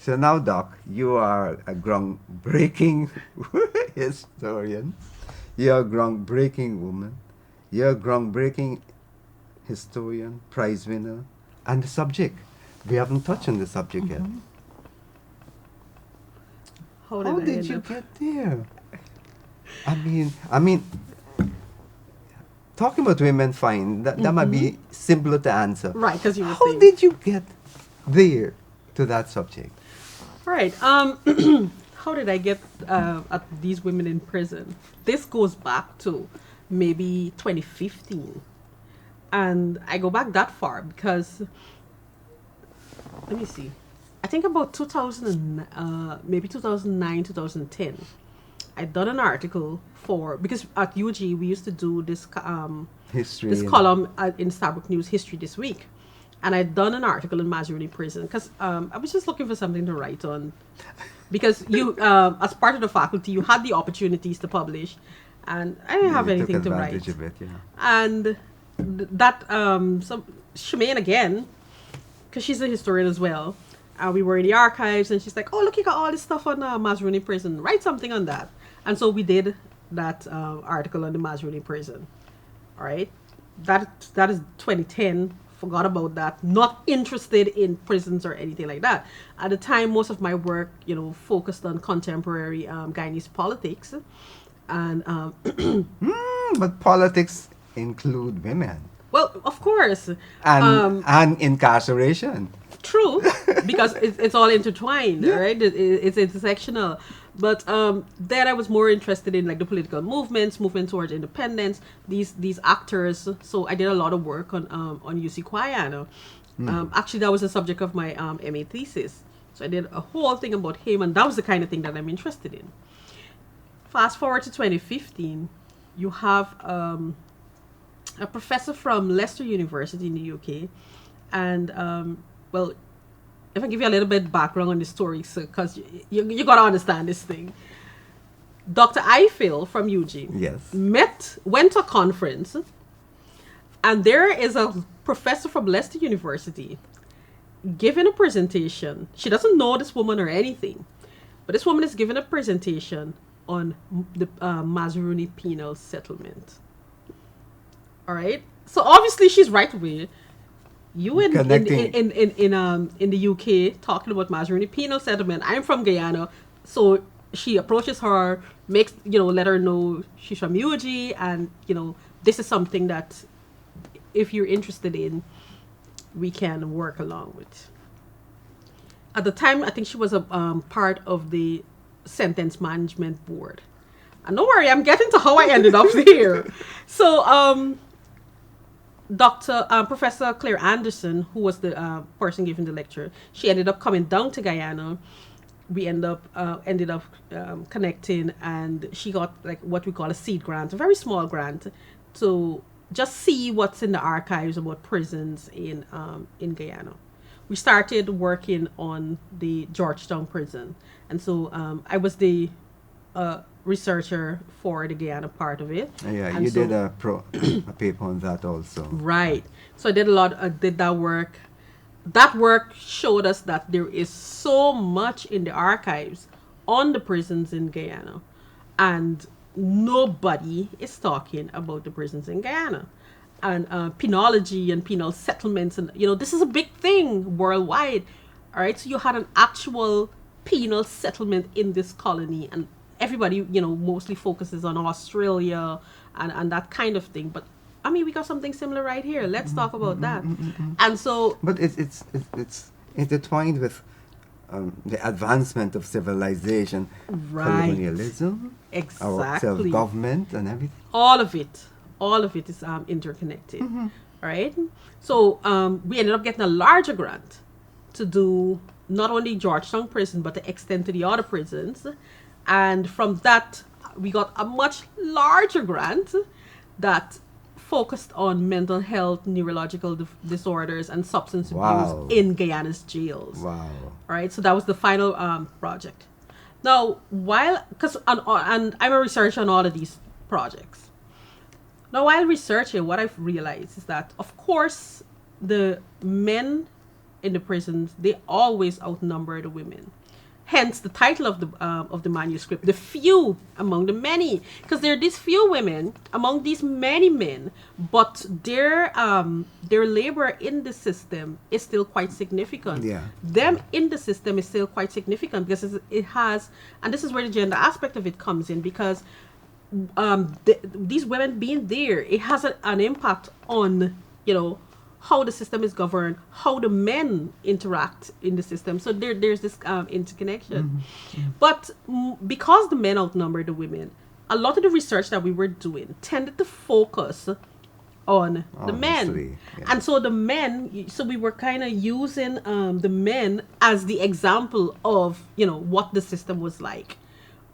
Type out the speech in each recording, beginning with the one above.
So now, Doc, you are a groundbreaking historian. You're a groundbreaking woman. You're a groundbreaking historian, prize winner. And the subject, we haven't touched on the subject yet. Mm-hmm. How How did I did end you up? get there? I mean, talking about women, fine. That might be simpler to answer. Right, because you were How saying. did you get there to that subject? Right. How did I get at these women in prison? This goes back to maybe 2015. And I go back that far because, let me see. I think about 2000, maybe 2009, 2010. I'd done an article for, because at UG we used to do History. this column in Starbuck News History This Week. And I'd done an article in Mazaruni Prison because I was just looking for something to write on. Because you, as part of the faculty, you had the opportunities to publish, and I didn't have You anything took to write. advantage of it, yeah. And that, some Shemaine again, because she's a historian as well, we were in the archives, and she's like, "Oh, look, you got all this stuff on Mazaruni Prison. Write something on that." And so we did that article on the Mazaruni Prison. All right, that is 2010. Forgot about that. Not interested in prisons or anything like that. At the time, most of my work, focused on contemporary Guyanese politics, and But politics include women well, of course, and incarceration. true, because it's all intertwined, right? It's intersectional. But then I was more interested in like the political movement towards independence. These actors. So I did a lot of work on UC Guiana. Actually, that was the subject of my MA thesis. So I did a whole thing about him, and that was the kind of thing that I'm interested in. Fast forward to 2015, you have a professor from Leicester University in the UK, and well, if I give you a little bit background on the story, because you got to understand this thing. Dr. Eiffel from UG Yes. went to a conference, and there is a professor from Leicester University giving a presentation. She doesn't know this woman or anything, but this woman is giving a presentation on the Mazaruni penal settlement. All right, so obviously she's right away. You in the UK talking about Mazaruni penal settlement. I'm from Guyana, so she approaches her, makes let her know she's from UG, and this is something that if you're interested in, we can work along with. At the time, I think she was a part of the sentence management board. And don't worry, I'm getting to how I ended up here. So, Professor Claire Anderson, who was the person giving the lecture, she ended up coming down to Guyana. We ended up connecting, and she got like what we call a seed grant, a very small grant, to just see what's in the archives about prisons in Guyana. We started working on the Georgetown prison, and so I was the researcher for the Guyana part of it. Yeah, and you so, did a paper on that also. Right. So I did that work. That work showed us that there is so much in the archives on the prisons in Guyana, and nobody is talking about the prisons in Guyana. And penology and penal settlements, and this is a big thing worldwide. All right, so you had an actual penal settlement in this colony, and everybody mostly focuses on Australia and that kind of thing. But I mean, we got something similar right here. Let's talk about that. And so, But it's intertwined with the advancement of civilization, right, colonialism, our exactly, self-government, and everything. all of it is interconnected. All right. So we ended up getting a larger grant to do not only Georgetown prison, but to extend to the other prisons. And from that, we got a much larger grant that focused on mental health, neurological disorders, and substance Wow. abuse in Guyana's jails. Wow. All right, so that was the final project. Now, and I'm a researcher on all of these projects. Now, while researching, what I've realized is that, of course, the men in the prisons, they always outnumber the women. Hence the title of the manuscript, "The Few Among the Many," because there are these few women among these many men, but their labor in the system is still quite significant. Yeah. Them in the system is still quite significant because it has, and this is where the gender aspect of it comes in, because these women being there, it has an impact on, how the system is governed, how the men interact in the system. So there's this interconnection. But because the men outnumber the women, a lot of the research that we were doing tended to focus on the men. Obviously, yeah. And so the men, so we were kind of using the men as the example of, what the system was like.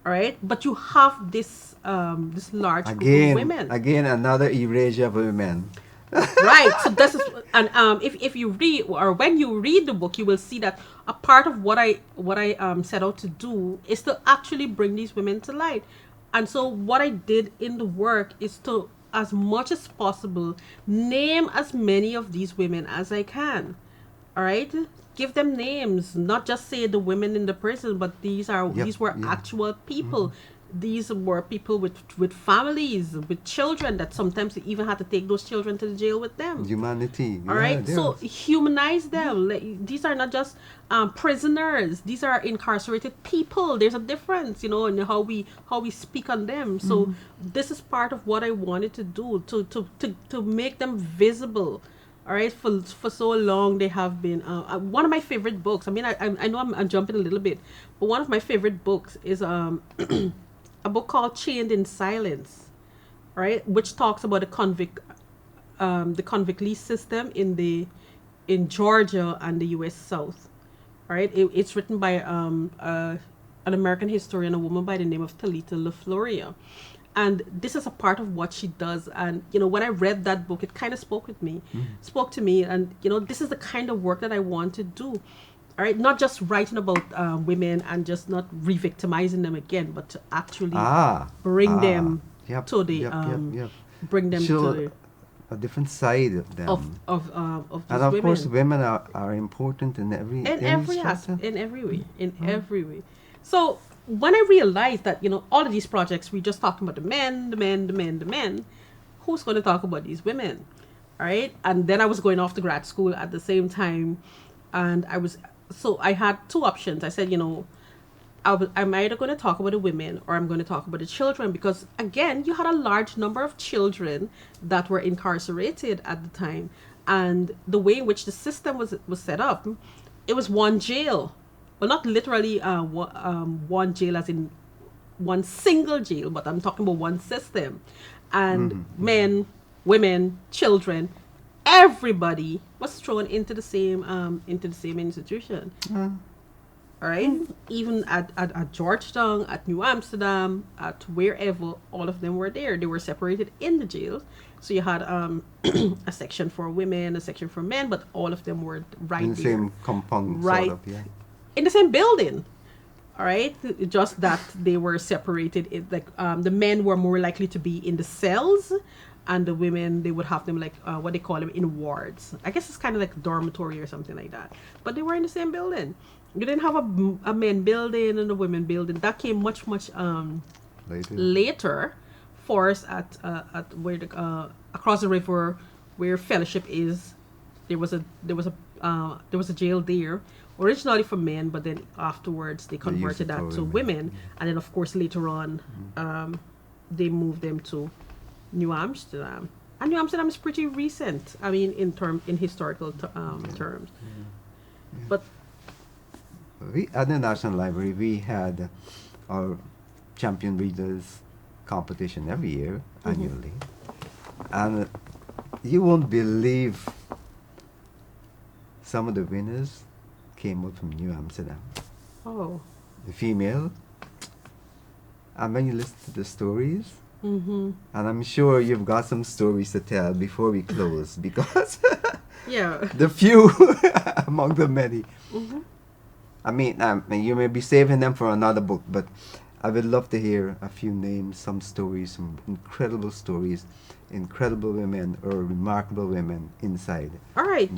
All right. But you have this large group of women. Again, another erasure of women. Right. So this is, and if you read, or when you read the book, you will see that a part of what I set out to do is to actually bring these women to light. And so what I did in the work is to, as much as possible, name as many of these women as I can. All right. Give them names, not just say the women in the prison, but these were actual people. These were people with families, with children, that sometimes they even had to take those children to the jail with them. Humanity. All right. So humanize them. These are not just prisoners. These are incarcerated people. There's a difference, in how we speak on them. So this is part of what I wanted to do, to make them visible. All right, for so long they have been one of my favorite books. I mean, I know I'm jumping a little bit, but one of my favorite books is a book called Chained in Silence, right, which talks about the convict lease system in Georgia and the U.S. South. All right, it's written by an American historian, a woman by the name of Talita LaFloria. And this is a part of what she does. And, when I read that book, it kind of spoke to me. And, this is the kind of work that I want to do. All right. Not just writing about women and just not re-victimizing them again, but to actually bring them to the, bring them show to a different side of them. Of these and of women. course, women are important in every aspect, in every way. So when I realized that, all of these projects, we just talking about the men, who's going to talk about these women? All right. And then I was going off to grad school at the same time. And I had two options. I said, I'm either going to talk about the women or I'm going to talk about the children, because again, you had a large number of children that were incarcerated at the time. And the way in which the system was set up, it was one jail. Well, not literally one jail as in one single jail, but I'm talking about one system. And men, women, children, everybody was thrown into the same institution. All right? Even at Georgetown, at New Amsterdam, at wherever, all of them were there. They were separated in the jails. So you had a section for women, a section for men, but all of them were right in the there. same compound, Right. sort of, yeah. In the same building. All right, just that they were separated. The men were more likely to be in the cells, and the women, they would have them what they call them in wards. I guess it's kind of like a dormitory or something like that. But they were in the same building. You didn't have a men building and a women building. That came much later. For us at where across the river where Fellowship is, there was a jail there. Originally for men, but then afterwards they converted that to women. And then, of course, later on, they moved them to New Amsterdam. And New Amsterdam is pretty recent. I mean, in historical terms. Yeah. But we at the National Library, we had our champion readers competition every year, annually, and you won't believe some of the winners came out from New Amsterdam. Oh. The female. And when you listen to the stories, and I'm sure you've got some stories to tell before we close, because yeah, the few among the many. I mean, you may be saving them for another book, but I would love to hear a few names, some stories, some incredible stories, incredible women or remarkable women inside. All right.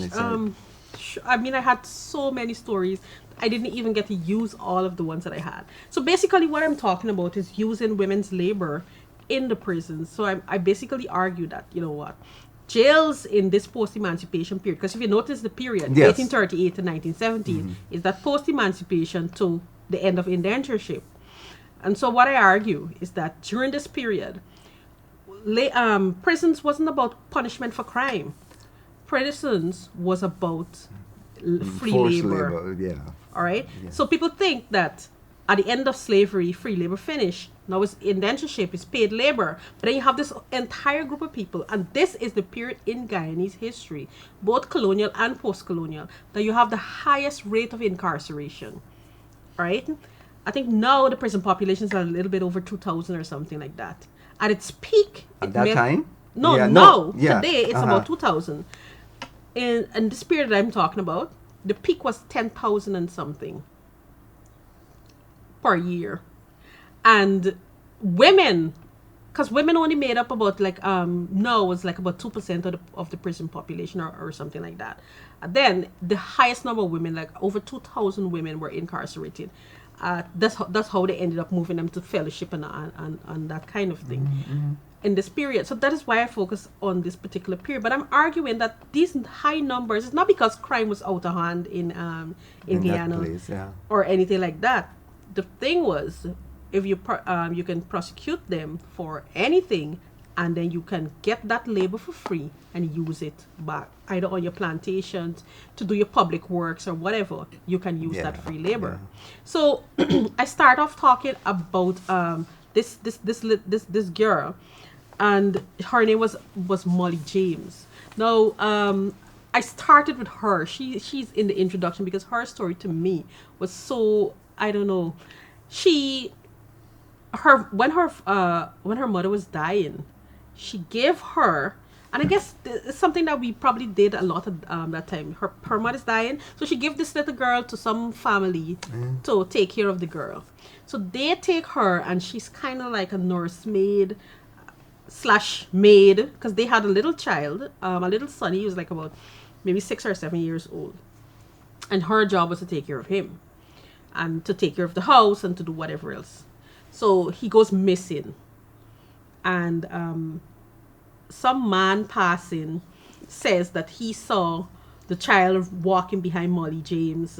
I mean, I had so many stories. I didn't even get to use all of the ones that I had. So basically, what I'm talking about is using women's labor in the prisons. So I basically argue that, you know what, jails in this post-emancipation period, because if you notice the period, Yes. 1838 to 1917, is that post-emancipation to the end of indentureship. And so what I argue is that during this period, prisons wasn't about punishment for crime. Prisons was about free Forced labor. yeah. All right. Yeah. So people think that at the end of slavery, free labor finished. Now it's indentureship, it's paid labor. But then you have this entire group of people, and this is the period in Guyanese history, both colonial and post-colonial, that you have the highest rate of incarceration. All right. I think now the prison populations are a little bit over 2,000 or something like that. At its peak, At that time? no, Yeah, no. yeah. Today it's about 2,000. In this period that I'm talking about, the peak was 10,000 and something per year. And women, because women only made up about like no, it was like about 2% of the prison population or something like that. And then the highest number of women, like over 2,000 women, were incarcerated. That's how they ended up moving them to fellowship and that kind of thing. Mm-hmm. In this period. So that is why I focus on this particular period. But I'm arguing that these high numbers is not because crime was out of hand in Guyana place, yeah. or anything like that. The thing was, if you you can prosecute them for anything, and then you can get that labor for free and use it back either on your plantations to do your public works or whatever. You can use that free labor. Yeah. So I start off talking about this girl, and her name was Molly James. Now, I started with her. She's in the introduction because her story to me was so, I don't know. When her mother was dying, she gave her, and I guess it's something that we probably did a lot of that time. Her mother's dying, so she gave this little girl to some family to take care of the girl. So they take her, and she's kind of like a nursemaid / maid, because they had a little child, a little son. He was like about maybe 6 or 7 years old, and her job was to take care of him and to take care of the house and to do whatever else. So he goes missing, and some man passing says that he saw the child walking behind Molly James,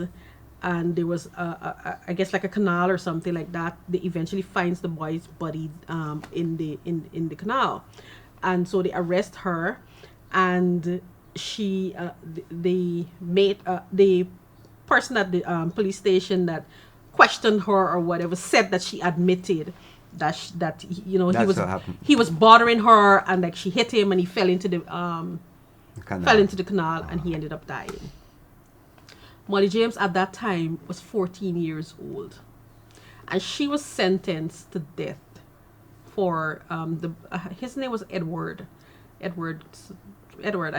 and there was I guess like a canal or something like that. They eventually finds the boy's body in the canal, and so they arrest her, and she the person at the police station that questioned her or whatever said that she admitted that he was bothering her, and like she hit him and he fell into the canal and he ended up dying. Molly James at that time was 14 years old, and she was sentenced to death for his name was Edward. I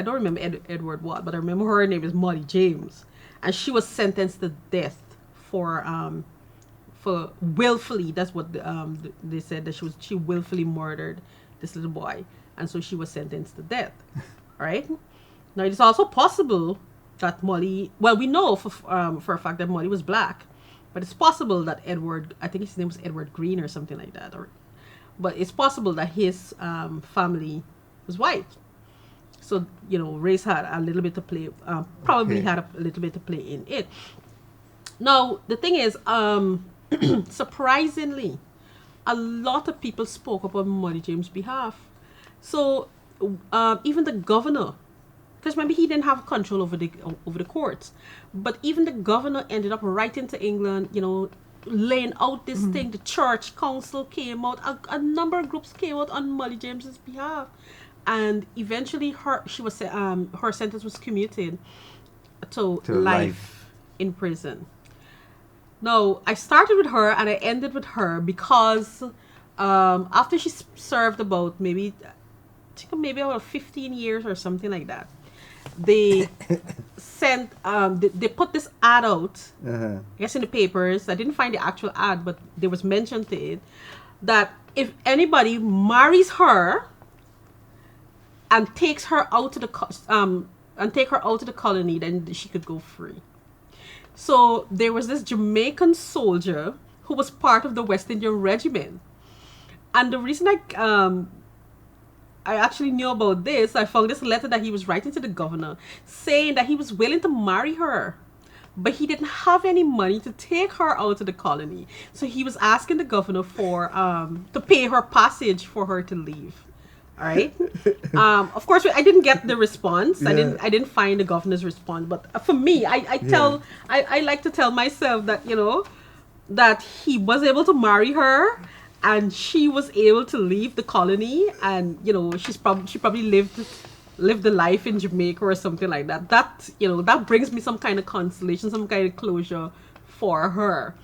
don't remember Edward what, but I remember her name is Molly James, and she was sentenced to death for willfully. That's what they said, that she willfully murdered this little boy, and so she was sentenced to death. Right now, it is also possible that Molly. Well, we know for a fact that Molly was black, but it's possible that Edward. I think his name was Edward Green or something like that. But it's possible that his family was white. So race had a little bit to play. Probably had a little bit to play in it. Now the thing is, surprisingly, a lot of people spoke up on Molly James' behalf. So even the governor, because maybe he didn't have control over the courts, but even the governor ended up writing to England, laying out this thing. The church council came out, a number of groups came out on Molly James's behalf, and eventually her sentence was commuted to life in prison. Now, I started with her and I ended with her because after she served about maybe about 15 years or something like that, they sent they put this ad out, I guess in the papers. I didn't find the actual ad, but there was mention to it that if anybody marries her and takes her out to the and take her out of the colony, then she could go free. So there was this Jamaican soldier who was part of the West Indian Regiment. And the reason I actually knew about this, I found this letter that he was writing to the governor saying that he was willing to marry her, but he didn't have any money to take her out of the colony. So he was asking the governor for to pay her passage for her to leave. All right. Of course, I didn't get the response. Yeah. I didn't find the governor's response. But for me, I like to tell myself that, you know, that he was able to marry her, and she was able to leave the colony, and you know, she probably lived the life in Jamaica or something like that. That, you know, that brings me some kind of consolation, some kind of closure for her.